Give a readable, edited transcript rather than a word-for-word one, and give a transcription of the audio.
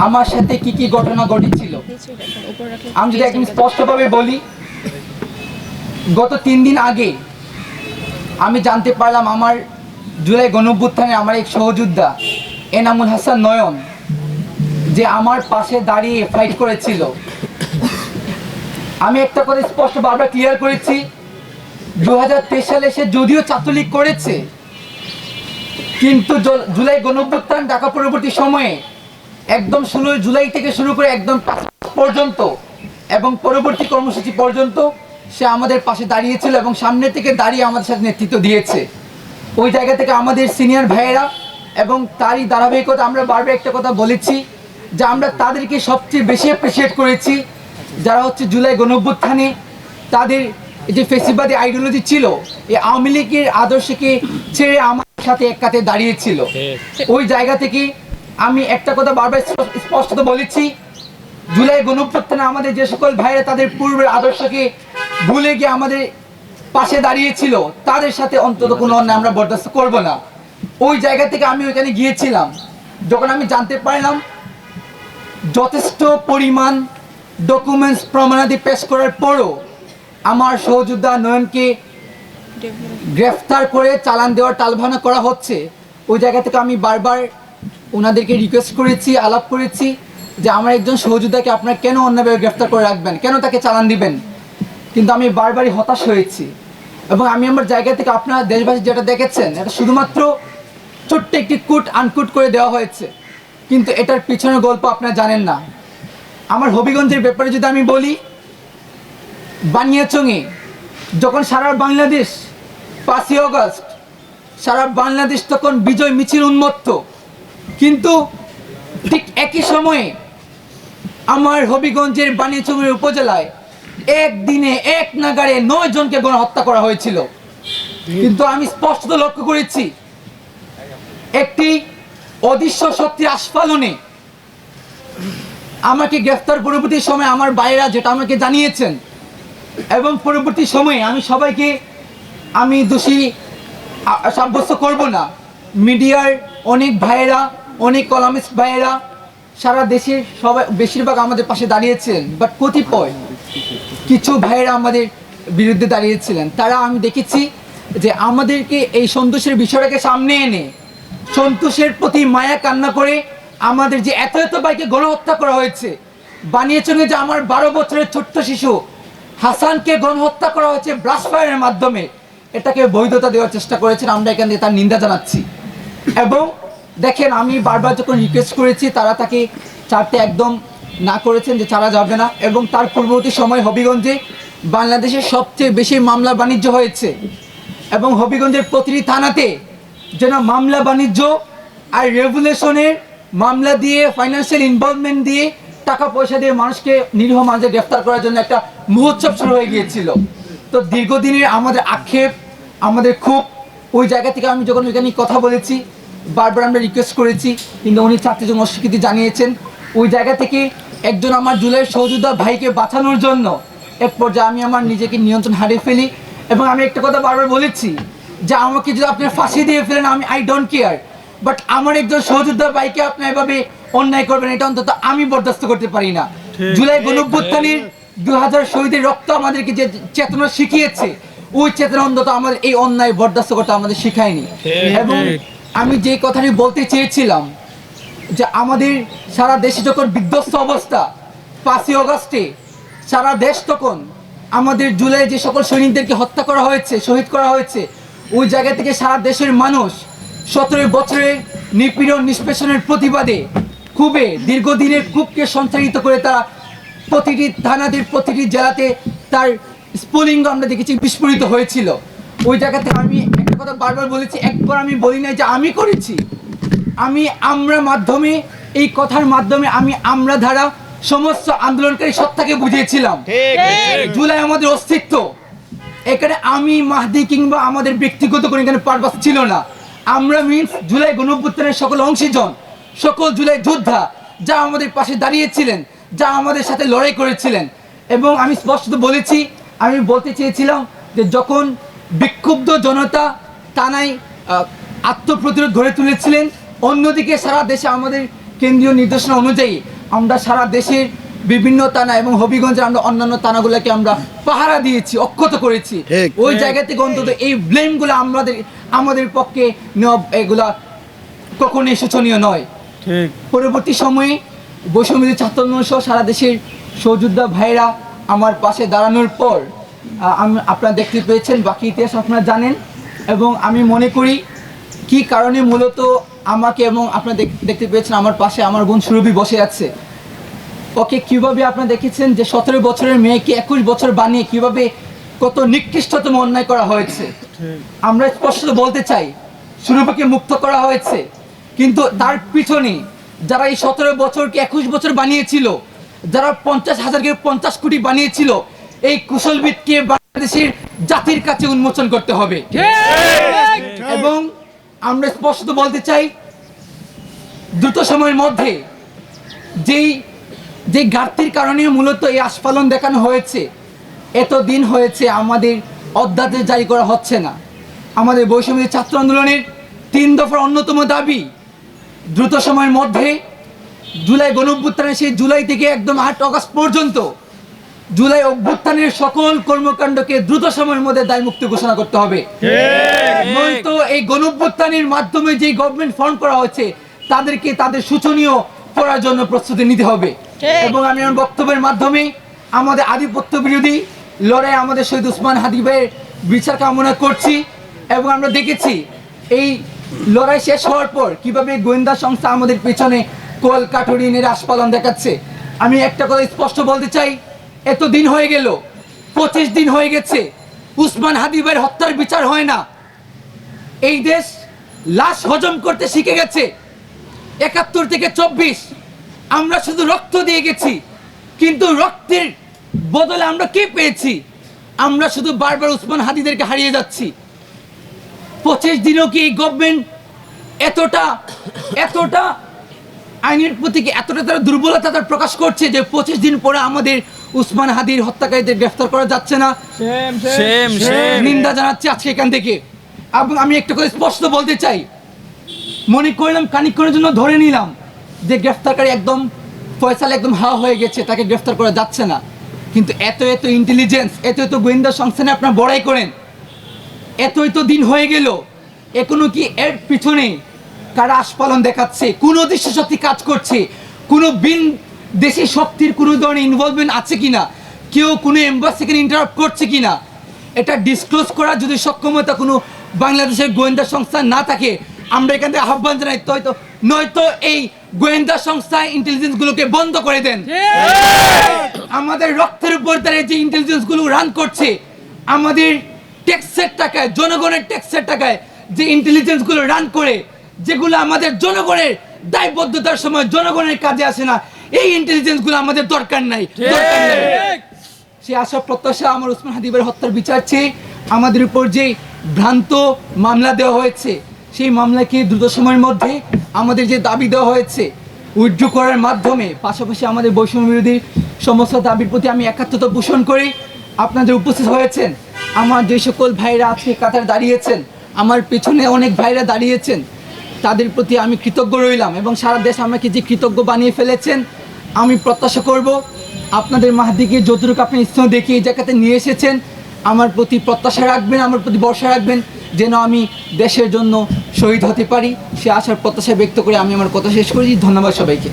আমার সাথে কি কি ঘটনা ঘটেছিল। আমি যদি একদম স্পষ্টভাবে বলি, গত 3 দিন আগে আমি জানতে পারলাম আমার জুলাই গণঅভ্যুত্থানে আমার এক সহযোদ্ধা এনামুল হাসান নয়ন যে আমার পাশে দাঁড়িয়ে ফাইট করেছিল। আমি একটা কথা স্পষ্ট বারবার ক্লিয়ার করেছি, 2023 সালে সে যদিও ছাত্রলীগ করেছে, কিন্তু জুলাই গণঅভ্যুত্থান ঢাকা পরবর্তী সময়ে একদম 16 জুলাই থেকে শুরু করে একদম পর্যন্ত এবং পরবর্তী কর্মসূচি পর্যন্ত সে আমাদের পাশে দাঁড়িয়েছিল এবং সামনে থেকে দাঁড়িয়ে আমাদের সাথে নেতৃত্ব দিয়েছে। ওই জায়গা থেকে আমাদের সিনিয়র ভাইয়েরা এবং তারই ধারাবাহিকতা আমরা বারবার একটা কথা বলেছি যে আমরা তাদেরকে সবচেয়ে বেশি অ্যাপ্রিসিয়েট করেছি, যারা হচ্ছে জুলাই গণঅভ্যুত্থানে তাদের যে ফেসিবাদী আইডিওলজি ছিল, এই আওয়ামী লীগের আদর্শকে ছেড়ে আমার সাথে এক কাতে দাঁড়িয়েছিল। ওই জায়গা থেকে আমি একটা কথা বারবার স্পষ্ট বলেছি, জুলাই গণঅভ্যুত্থানে আমাদের যে সকল ভাইরা তাদের পূর্বের আদর্শকে ভুলে গিয়ে আমাদের পাশে দাঁড়িয়েছিল, তাদের সাথে অন্তত কোনো অন্যায় আমরা বরদাস্ত করব না। ওই জায়গা থেকে আমি ওইখানে গিয়েছিলাম, যখন আমি জানতে পারলাম যথেষ্ট পরিমাণ ডকুমেন্টস প্রমাণাদি পেশ করার পরও আমার সহযোদ্ধা নয়নকে গ্রেফতার করে চালান দেওয়ার টালভানা করা হচ্ছে, ওই জায়গা থেকে আমি বারবার ওনাদেরকে রিকোয়েস্ট করেছি, আলাপ করেছি যে আমার একজন সহযোদ্ধাকে আপনারা কেন অন্যভাবে গ্রেফতার করে রাখবেন, কেন তাকে চালান দিবেন। কিন্তু আমি বারবারই হতাশ হয়েছি এবং আমি আমার জায়গা থেকে আপনারা দেশবাসী যেটা দেখেছেন, এটা শুধুমাত্র ছোট্ট একটি আনকুট করে দেওয়া হয়েছে, কিন্তু এটার পিছনের গল্প আপনারা জানেন না। আমার হবিগঞ্জের ব্যাপারে যদি আমি বলি, বানিয়াচংয়ে যখন সারা বাংলাদেশ 5ই আগস্ট সারা বাংলাদেশ তখন বিজয় মিছিল উন্মত্ত, কিন্তু ঠিক একই সময়ে আমার হবিগঞ্জের বানিয়াচংয়ের উপজেলায় একদিনে এক নাগাড়ে 9 জনকে গণহত্যা করা হয়েছিল। কিন্তু আমি স্পষ্ট লক্ষ্য করেছি, একটি অদৃশ্য শক্তির আস্ফালনে আমাকে গ্রেফতার পরবর্তী সময় আমার ভাইয়েরা যেটা আমাকে জানিয়েছেন এবং পরবর্তী সময়ে আমি সবাইকে আমি দোষী সাব্যস্ত করব না। মিডিয়ার অনেক ভাইয়েরা, অনেক কলামিস্ট ভাইয়েরা সারা দেশের সবাই বেশিরভাগ আমাদের পাশে দাঁড়িয়েছেন, বাট কতিপয় কিছু ভাইয়েরা আমাদের বিরুদ্ধে দাঁড়িয়েছিলেন। তারা আমি দেখেছি যে আমাদেরকে এই সন্তোষের বিষয়টাকে সামনে এনে সন্তোষের প্রতি মায়া কান্না করে আমাদের যে এত এত ভাইকে গণহত্যা করা হয়েছে, বানিয়াচংয়ে যে আমার 12 বছরের ছোট্ট শিশু হাসানকে গণহত্যা করা হয়েছে ব্রাশ ফায়ারের মাধ্যমে, এটাকে বৈধতা দেওয়ার চেষ্টা করেছেন। আমরা এখান থেকে তার নিন্দা জানাচ্ছি। এবং দেখেন, আমি বারবার যখন রিকোয়েস্ট করেছি তারা তাকে ছাড়তে একদম না করেছেন যে ছাড়া যাবে না। এবং তার পূর্ববর্তী সময় হবিগঞ্জে বাংলাদেশের সবচেয়ে বেশি মামলা বাণিজ্য হয়েছে এবং হবিগঞ্জের প্রতিটি থানাতে যেন মামলা বাণিজ্য আর রেগুলেশনের মামলা দিয়ে, ফাইন্যান্সিয়াল ইনভলভমেন্ট দিয়ে, টাকা পয়সা দিয়ে মানুষকে, নিরীহ মানুষকে গ্রেফতার করার জন্য একটা মহোৎসব শুরু হয়ে গিয়েছিল। তো দীর্ঘদিনের আমাদের আক্ষেপ, আমাদের খুব, ওই জায়গা থেকে আমি যখন ওইখানে কথা বলেছি, বারবার আমরা রিকোয়েস্ট করেছি, কিন্তু উনি চাকরির জন্য অস্বীকৃতি জানিয়েছেন। ওই জায়গা থেকে একজন আমার জুলাই সহযোদ্ধা ভাইকে বাঁচানোর জন্য এক পর্যায়ে আমি আমার নিজেকে নিয়ন্ত্রণ হারিয়ে ফেলি। এবং আমি একটা কথা বারবার বলেছি যে আমাকে যদি আপনি ফাঁসি দিয়ে ফেলেন, আমি আই ডোন্ট কেয়ার, বাট আমার একজন সহযোদ্ধা ভাইকে আপনি এভাবে অন্যায় করবেন, এটা অন্তত আমি বরদাস্ত করতে পারি না। জুলাই গণঅভ্যুত্থানের 2000 শহীদের রক্ত আমাদেরকে যে চেতনা শিখিয়েছে, ওই চেতনা অন্তত আমাদের এই অন্যায় বরদাস্ত করতে আমাদের শিখায়নি। এবং আমি যে কথাটি বলতে চেয়েছিলাম যে আমাদের সারা দেশে যখন বিধ্বস্ত অবস্থা, 5ই আগস্টে সারা দেশ তখন আমাদের জুলাই যে সকল সৈনিকদেরকে হত্যা করা হয়েছে, শহীদ করা হয়েছে, ওই জায়গা থেকে সারা দেশের মানুষ 17 বছরের নিপীড়ন নিষ্পেষণের প্রতিবাদে খুবই দীর্ঘদিনের কূপকে সঞ্চারিত করে তারা প্রতিটি থানাতে, প্রতিটি জেলাতে তার স্ফুলিঙ্গ আমরা দেখেছি বিস্ফোরিত হয়েছিল। ওই জায়গাতে আমি একটা কথা বারবার বলেছি, একবার আমি বলি নাই যে আমি করেছি, আমরা মাধ্যমে, এই কথার মাধ্যমে আমরা ধারা সমস্ত আন্দোলনকারী সত্তাকে বুঝিয়েছিলাম জুলাই আমাদের অস্তিত্ব। এখানে আমি মাহদি কিংবা আমাদের ব্যক্তিগত কোনো এখানে পারপাস ছিল না। আমরা মিনস জুলাই গণঅভ্যুত্থানের সকল অংশীজন, সকল জুলাই যোদ্ধা যা আমাদের পাশে দাঁড়িয়েছিলেন, যা আমাদের সাথে লড়াই করেছিলেন। এবং আমি স্পষ্ট বলেছি, আমি বলতে চেয়েছিলাম যে যখন বিক্ষুব্ধ জনতা থানায় আত্মপ্রতিরোধ গড়ে তুলেছিলেন, অন্যদিকে সারা দেশে আমাদের কেন্দ্রীয় নির্দেশনা অনুযায়ী আমরা সারা দেশের বিভিন্ন থানা এবং হবিগঞ্জের আমরা অন্যান্য থানাগুলোকে আমরা পাহারা দিয়েছি, অক্ষত করেছি। ওই জায়গা থেকে অন্তত এই ব্লেমগুলো আমাদের পক্ষে নেওয়া এগুলা কখনোই শোচনীয় নয়। পরবর্তী সময়ে বৈষম্যবিরোধী ছাত্র আন্দোলন সহ সারা দেশের সহযোদ্ধা ভাইরা আমার পাশে দাঁড়ানোর পর আপনারা দেখতে পেয়েছেন, বাকি ইতিহাস আপনারা জানেন। এবং আমি মনে করি কি কারণে মূলত আমাকে এবং আপনারা দেখতে পেয়েছেন আমার পাশে আমার বোন সুরভি বসে আছে। ওকে কীভাবে আপনারা দেখেছেন যে 17 বছরের মেয়েকে 21 বছর বানিয়ে কীভাবে কত নিকৃষ্টতম অন্যায় করা হয়েছে। আমরা স্পষ্ট বলতে চাই সুরভিকে মুক্ত করা হয়েছে, কিন্তু তার পিছনে যারা এই 17 বছরকে 21 বছর বানিয়েছিল, যারা 50,000কে 50 কোটি বানিয়েছিল, এই কুশলবিদকে বাংলাদেশের জাতির কাছে উন্মোচন করতে হবে। এবং আমরা স্পষ্ট বলতে চাই দ্রুত সময়ের মধ্যে যে ঘাটতির কারণে মূলত এই আস্ফালন দেখানো হয়েছে, এতদিন হয়েছে আমাদের অধ্যাদেশ জারি করা হচ্ছে না। আমাদের বৈষম্য ছাত্র আন্দোলনের 3 দফার অন্যতম দাবি দ্রুত সময়ের মধ্যে জুলাই গণঅভ্যুত্থানের সেই জুলাই থেকে একদম 8 আগস্ট পর্যন্ত জুলাই অভ্যুত্থানের সকল কর্মকাণ্ডকে দ্রুত সময়ের মধ্যে দায়মুক্ত ঘোষণা করতে হবে। নয়তো এই গণঅভ্যুত্থানের মাধ্যমে যে গভর্নমেন্ট ফর্ম করা হচ্ছে তাদেরকে তাদের শোচনীয় করার জন্য প্রস্তুতি নিতে হবে। এবং আমি আমার বক্তব্যের মাধ্যমে আমাদের আধিপত্য বিরোধী লড়াই আমাদের শহীদ উসমান হাদি ভাইয়ের বিচার কামনা করছি। এবং আমরা দেখেছি এই লড়াই শেষ হওয়ার পর কিভাবে গোয়েন্দা সংস্থা আমাদের পেছনে কল কাঠুরি নিয়ে আস্ফালন দেখাচ্ছে। আমি একটা কথা স্পষ্ট বলতে চাই, এতদিন হয়ে গেল, 25 দিন হয়ে গেছে উসমান হাদি ভাইয়ের হত্যার বিচার হয় না। এই দেশ লাশ হজম করতে শিখে গেছে। 71 থেকে 24 আমরা শুধু রক্ত দিয়ে গেছি, কিন্তু রক্তের বদলে আমরা কি পেয়েছি? আমরা শুধু বারবার উসমান হাদিদেরকে হারিয়ে যাচ্ছি। 25 দিনও কি এই গভর্নমেন্ট এতটা আইনের প্রতি এতটা তারা দুর্বলতা তারা প্রকাশ করছে যে 25 দিন পরে আমাদের উসমান হাদির হত্যাকারীদের গ্রেফতার করা যাচ্ছে না? নিন্দা জানাচ্ছি আজকে এখান থেকে। এবং আমি একটা কথা স্পষ্ট বলতে চাই, মনে করলাম খানিকক্ষণের জন্য ধরে নিলাম যে গ্রেফতারকারী একদম ফয়সালা একদম হাওয়া হয়ে গেছে, তাকে গ্রেফতার করা যাচ্ছে না। কিন্তু এত ইন্টেলিজেন্স, এত গোয়েন্দা সংস্থানে আপনারা বড়াই করেন, এত দিন হয়ে গেল, এখনো কি এর পিছনে কারা আস্ফালন দেখাচ্ছে? কোন অদৃশ্য শক্তি কাজ করছে? কোনো দেশি শক্তির কোনো ধরনের ইনভলভমেন্ট আছে কিনা? কেউ কোনো এম্বাসিকে ইন্টারাপ্ট করছে কিনা? এটা ডিসক্লোজ করার যদি সক্ষমতা কোনো বাংলাদেশের গোয়েন্দা সংস্থা না থাকে, আমরা এখান থেকে আহ্বান জানাই নয়তো এই গোয়েন্দা সংস্থা ইন্টেলিজেন্সগুলোকে বন্ধ করে দেন। আমাদের রক্তের উপর তারা যে ইন্টেলিজেন্সগুলো রান করছে, আমাদের ট্যাক্সের টাকায়, জনগণের ট্যাক্সের টাকায় যে ইন্টেলিজেন্সগুলো রান করে, যেগুলো আমাদের জনগণের দায়বদ্ধতার সময় জনগণের কাজে আসে না, এই ইন্টেলিজেন্সগুলো আমাদের দরকার নাই। সে আশা প্রত্যাশা আমার উসমান হাদি ভাইয়ের হত্যার বিচার চেয়ে আমাদের উপর যে ভ্রান্ত মামলা দেওয়া হয়েছে, সেই মামলাকে দ্রুত সময়ের মধ্যে আমাদের যে দাবি দেওয়া হয়েছে উইথড্র করার মাধ্যমে, পাশাপাশি আমাদের বৈষম্য বিরোধী সমস্ত দাবির প্রতি আমি একাত্মতা পোষণ করি। আপনাদের উপস্থিত হয়েছেন আমার যে সকল ভাইরা আজকে কাতার দাঁড়িয়েছেন, আমার পেছনে অনেক ভাইরা দাঁড়িয়েছেন, তাদের প্রতি আমি কৃতজ্ঞ রইলাম। এবং সারা দেশ আমাকে যে কৃতজ্ঞ বানিয়ে ফেলেছেন, আমি প্রত্যাশা করব আপনাদের মাহাদিকে যতটুকু আপনি স্নেহ দেখিয়ে এই জায়গাতে নিয়ে এসেছেন, আমার প্রতি প্রত্যাশা রাখবেন, আমার প্রতি ভরসা রাখবেন যেন আমি দেশের জন্য শহীদ হতে পারি। সে আশার প্রত্যাশা ব্যক্ত করে আমি আমার কথা শেষ করি। ধন্যবাদ সবাইকে।